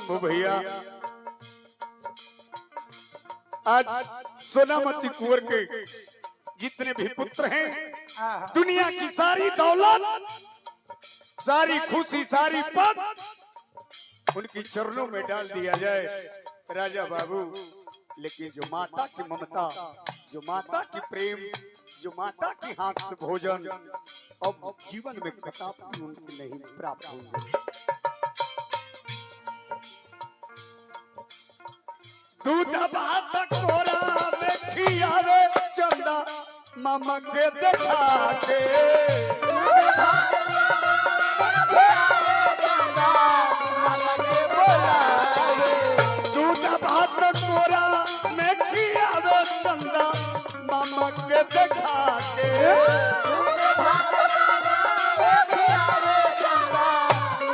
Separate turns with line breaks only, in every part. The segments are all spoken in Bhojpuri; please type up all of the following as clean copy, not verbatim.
शंभू भैया आज सोनामती कुंवर के जितने भी पुत्र हैं, दुनिया की सारी दौलत, सारी खुशी, सारी पद उनकी चरणों में डाल दिया जाए राजा बाबू। लेकिन जो माता की ममता, जो माता की प्रेम, जो माता की हाथ से भोजन अब जीवन में कदापि उनकी नहीं प्राप्त होंगे। दूध भात कोरा में खियावे चंदा मामा के देखा के, दूध भात कोरा में खियावे चंदा मामा के देखा के,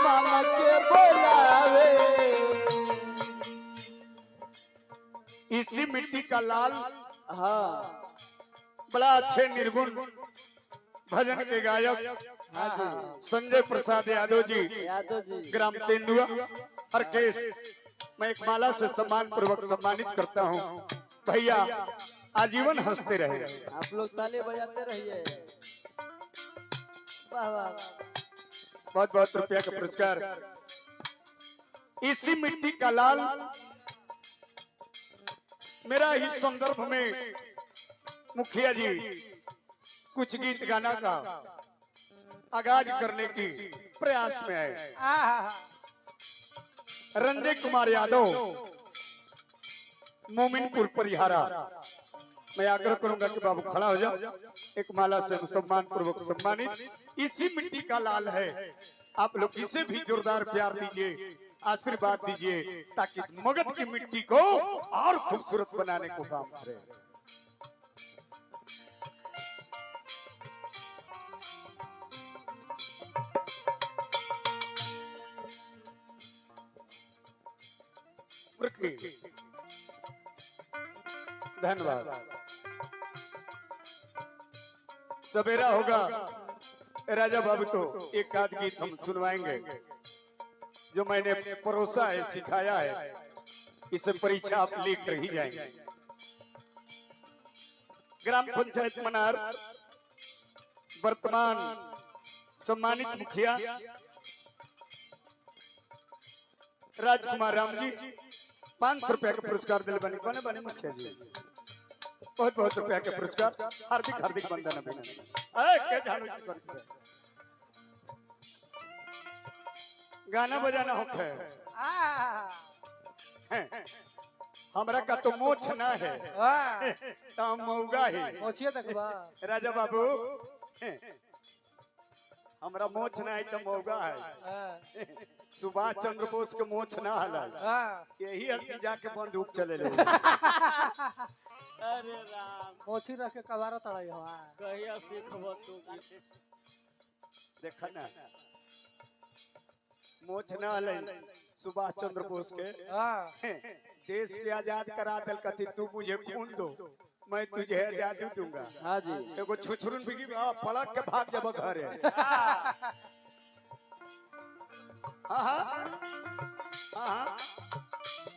मामा के बोलावे।
इसी मिट्टी का लाल
हाँ
बड़ा अच्छे निर्गुण भजन के गायक संजय प्रसाद यादव जी, ग्राम तेंदुआ हरकेश, मैं एक माला से सम्मान पूर्वक सम्मानित करता हूँ। भैया आजीवन हंसते रहे।
आप लोग ताली बजाते रहिए। वाह वाह।
बहुत बहुत रुपया का पुरस्कार। इसी मिट्टी का लाल मेरा इस संदर्भ में मुखिया जी कुछ गीत गाना का आगाज करने की प्रयास में आए। रंजय कुमार यादव, मोमिनपुर परिहारा, मैं आग्रह करूंगा कि बाबू खड़ा हो जाओ, एक माला से सम्मान पूर्वक सम्मानित। इसी मिट्टी का लाल है, आप लोग इसे भी जोरदार प्यार दीजिए, आशीर्वाद दीजिए, ताकि मगध की मिट्टी को और खूबसूरत बनाने को काम करे। धन्यवाद। सवेरा होगा राजा बाबू तो एक आध गीत हम सुनवाएंगे जो मैंने परोसा है, सिखाया है, इसे परीक्षा आप लिख ही जाएंगे। ग्राम पंचायत मनार वर्तमान सम्मानित मुखिया राजकुमार राम जी 500 रुपया का पुरस्कार दिल बने कौन बने मुखिया जी, बहुत बहुत रुपया के पुरस्कार, हार्दिक हार्दिक वंदन अभिनंदन। गाना बजाना होता है, हमरा का तो मोछ ना है तो हम मौगा है। राजा बाबू हमरा मोछ ना है तो मौगा है। सुभाष चंद्र बोस के मोछ ना हला, यही हल्की जाके बंदूक चले ले।
अरे राम,
मोची रख के कबारा तड़ाई हवा
कहिया सीखबो तू।
देखा ना मोछ ना हले सुभाष चंद्र बोस के, देश के आजाद करा दल कथी तू मुझे खून दो मैं तुझे आजादी दूंगा।
हाँ जी।
एगो छुछुरन बिगी पलक के भाग जब घर है।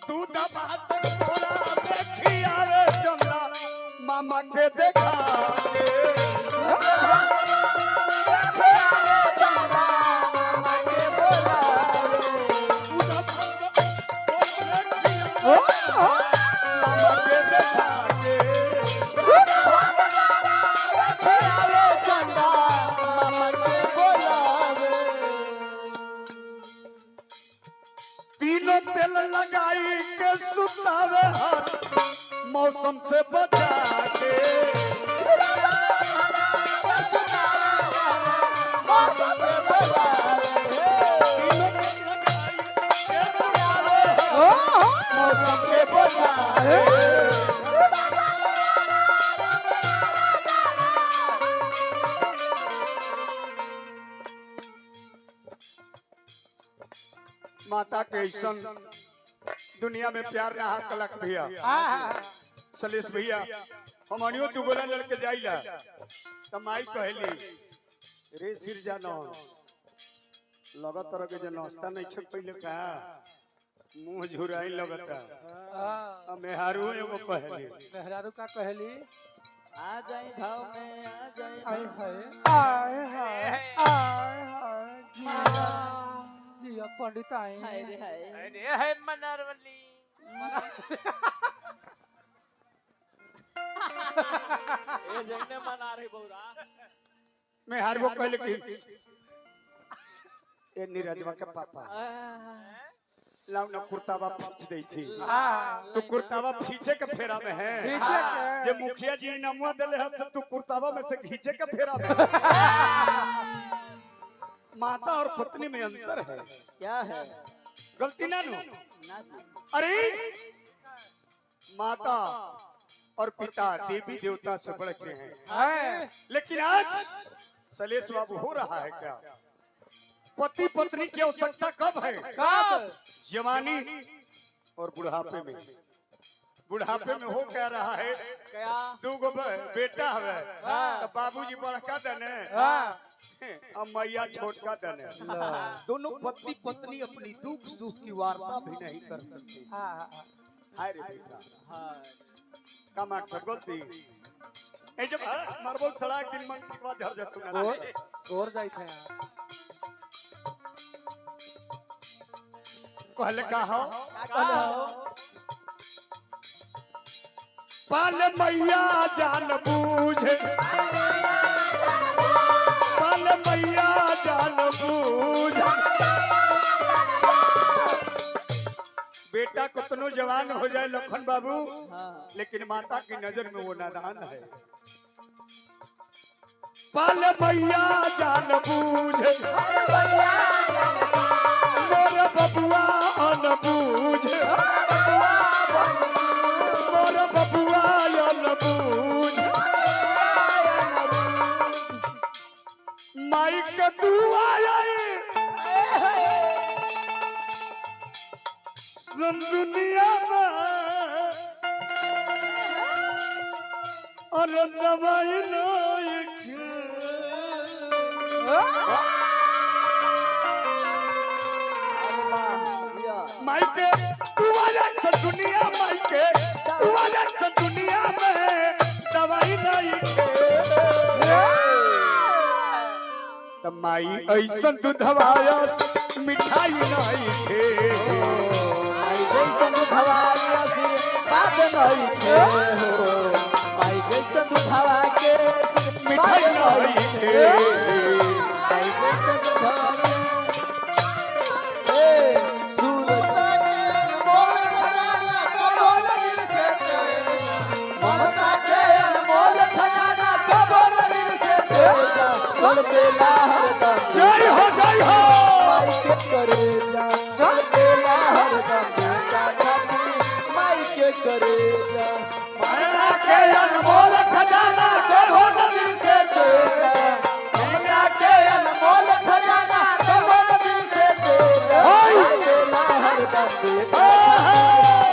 तू दबात कोरा में खियावे चंदा मामा के देखा के,
मामा के बोलावे।
मामा के देखा के,
चंदा मामा के बोलावे।
तीनों तेल लगाई के सुतावे हर मौसम से बचा के,
मौसम के बोलावे।
माता के ऐसा दुनिया में प्यार ना कलक भैया सलेश भैया हमनियो दुगोला लड़के जाइला त माई कहली रे सिर जानो लगत तरह के जे नाश्ता नहीं छक पहले का मुंह झुराई लगता
हाँ,
अब मेहारू एगो कहली
मेहरारू का कहली
आ जाई भाव में आ जाई
आय
भाव
हाय आय हाय आय हाय जिया जिया पंडित आए
हाय रे हाय
अरे है मनरवली ये जगने मना रही बौरा
मेहारू कहले कि ए नीरजवा के पापा लाओ ना कुर्तावा खींच दी थी
हाँ,
तू कुर्तावा खींचे के फेरा में है
खींचे के।
जे मुखिया जी नमुआ देले हत से तू कुर्तावा में से खींचे के फेरा में माता और पत्नी में अंतर है
क्या है
गलती ना नु
ना जी
अरे माता और पिता देवी देवता से बढ़ के हैं
है
लेकिन आज सलेश बाबू हो रहा है क्या पति पत्नी की आवश्यकता कब है
कब
जवानी और बुढ़ापे में हो कह रहा है
क्या
दू गो बेटा है
हाँ।
तो बाबूजी बड़का दने
हाँ
अब मैया छोटका दने दोनों पति पत्नी अपनी दुख सुख की वार्ता भी नहीं कर सकते
हाँ
हाय रे बेटा
हां
कमाट से गलती ए जब मार्बल सड़ा दिन मन के बाद झर जतू ना
और जाई थे यहाँ
कहले का हो
का कहले हो
पाल मैया जान बूझ पाल मैया जान बूझ बेटा कितनो जवान हो जाए लखन बाबू
हां
लेकिन माता की नजर में वो नादान है पाल मैया जान बूझ मोर बबुआ अनबूझ मोर बबुआ अनबूझ माइक तू आए सुन दुनिया में और दवाई माइके तू आजा सब दुनिया माइके तू आजा सब दुनिया में दवाई नहीं खे त माई ऐसन दूधवाया मिठाई नहीं खे
आई जैसन दुधवा के बात नहीं थे हो आई जैसन दुधवा के
मिठाई नहीं खे
आई जैसन दुधवा के ए सुरता के अनमोल खजाना कबोल दिल से तेरा ममता के अनमोल खजाना कबोल दिल से तेरा बोल बेला हरदम
जय हो जय हो
माई के करेजा बोल बेला हरदम बेटा खाती माई के करेजा
माया के अनमोल खजाना के हो दिल से
तेरा ममता के अनमोल खजाना कबोल दिल से तेरा
ओय!
बोल बेला हरदम बेटा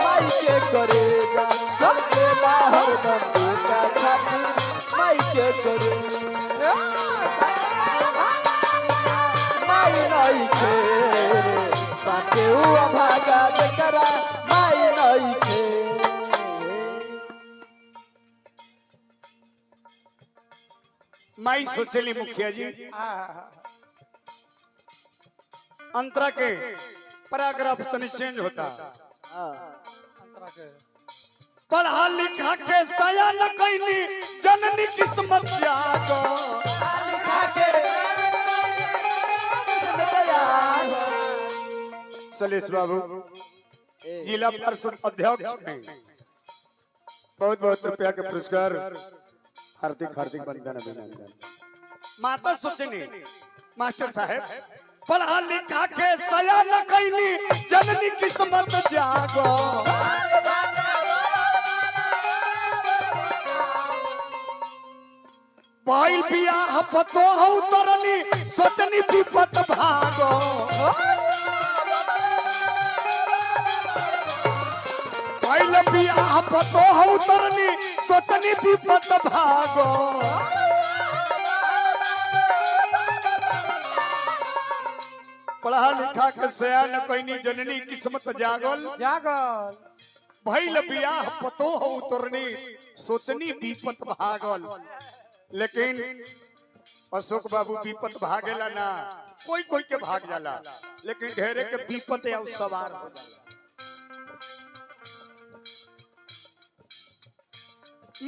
माई के करेजा बोल बेला हरदम बेटा खाती माई के करेजा माई नहीं खे बाटे हुआ भागा जकरा माई नहीं खे
माई सोचली मुखिया जी
हाँ
अंतरा के पैराग्राफ तनी चेंज होता
अंतरा के
पढ़ा लिखा के सया न कैनी जननी किस्मत जागो सलेश बाबू जिला परिषद अध्यक्ष हैं बहुत बहुत रुपया के पुरस्कार हार्दिक हार्दिक वंदन अभिनंदन माता सोचनी मास्टर साहब पढ़ा लिखा के सया न कैनी जननी किस्मत जागो पाइल बियाह पतो हऊ तरनी सोचनी विपत भागो पाइल बियाह पतो हऊ तरनी सोचनी विपत भागो पढ़ा लिखा के सयान कोइनी जननी किस्मत जागल
जागल
भइल बियाह पतो हो उतरनी सोचनी विपत भागल। लेकिन अशोक बाबू विपत भागेला ना, कोई कोई के भाग जाला, लेकिन ढेरे के विपत या सवार हो जाला।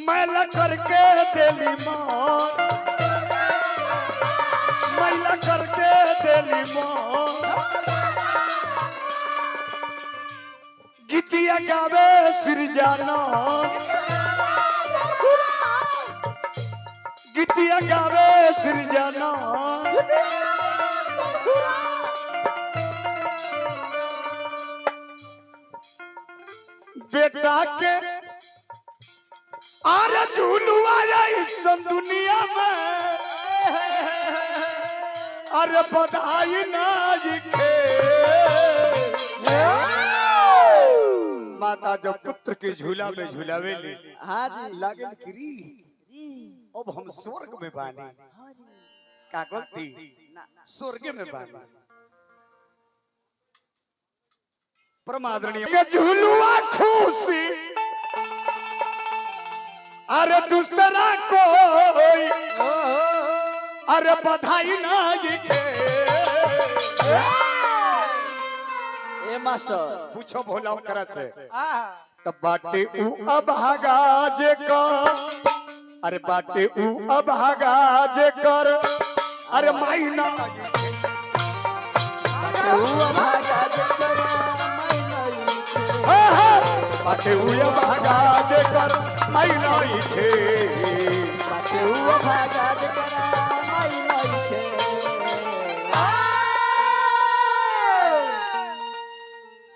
मैला करके देली मान, मैला करके देली मान, गीतिया गावे सिरजाना, गीतिया गावे सिरजाना। बेटा के आरे झूलुआ इस दुनिया में, अरे बधाई नाजिके। माता जब पुत्र के झूला में झूलावे ले
हाँ जी
लागल करी अब हम स्वर्ग में बानी, का गलती स्वर्ग में बानी। परमादरणीय के झूलुआ खुशी अरे दूसरा कोई, अरे बधाई ना ये
ए मास्टर
पूछो भोला ओकरा से
आहा
तब बाटे ऊ अभागा जे कर, अरे बाटे ऊ अभागा जे कर, अरे माइना बाटे ऊ अभागा जे कर माइना इथे।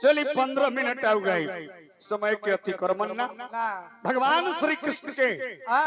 चली 15 मिनट आ गई, समय के अतिक्रमण ना।
ना
भगवान श्री कृष्ण के
आहा